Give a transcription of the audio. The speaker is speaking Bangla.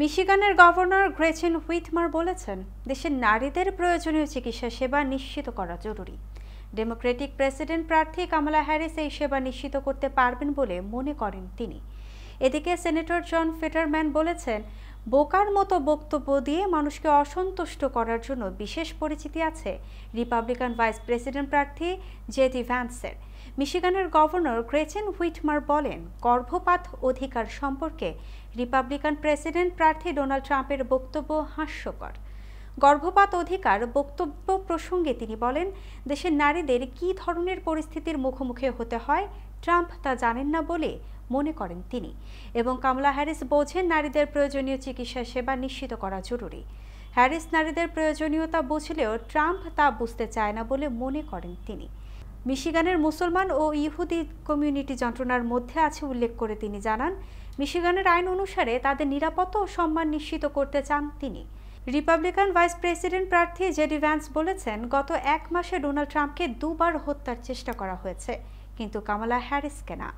মিশিগানের গভর্নর গ্রেচেন হুইটমার বলেছেন, দেশের নারীদের প্রয়োজনীয় চিকিৎসা সেবা নিশ্চিত করা জরুরি। ডেমোক্রেটিক প্রেসিডেন্ট প্রার্থী কামালা হ্যারিস এই সেবা নিশ্চিত করতে পারবেন বলে মনে করেন তিনি। এদিকে সেনেটর জন ফেটারম্যান বলেছেন, বোকার মতো বক্তব্য দিয়ে মানুষকে অসন্তুষ্ট করার জন্য বিশেষ পরিচিতি আছে রিপাবলিকান ভাইস প্রেসিডেন্ট প্রার্থী জেডি ভ্যান্সের। মিশিগানের গভর্নর গ্রেচেন হুইটমার বলেন, গর্ভপাত অধিকার সম্পর্কে রিপাবলিকান প্রেসিডেন্ট প্রার্থী ডোনাল্ড ট্রাম্পের বক্তব্য হাস্যকর। গর্ভপাত অধিকার বক্তব্য প্রসঙ্গে তিনি বলেন, দেশের নারীদের কী ধরনের পরিস্থিতির মুখোমুখি হতে হয় ট্রাম্প তা জানেন না বলে মনে করেন তিনি, এবং কামালা হ্যারিস বোঝেন নারীদের প্রয়োজনীয় চিকিৎসা সেবা নিশ্চিত করা জরুরি। হ্যারিস নারীদের প্রয়োজনীয়তা বুঝলেও ট্রাম্প তা বুঝতে চায় না বলে মনে করেন তিনি। মিশিগানের মুসলমান ও ইহুদি কমিউনিটি যন্ত্রণার মধ্যে আছে উল্লেখ করে তিনি জানান, মিশিগানের আইন অনুসারে তাদের নিরাপত্তা ও সম্মান নিশ্চিত করতে চান তিনি। রিপাবলিকান ভাইস প্রেসিডেন্ট প্রার্থী জেডি ভ্যান্স বলেছেন, গত এক মাসে ডোনাল্ড ট্রাম্পকে দুবার হত্যার চেষ্টা করা হয়েছে, কিন্তু কামালা হ্যারিসকে না।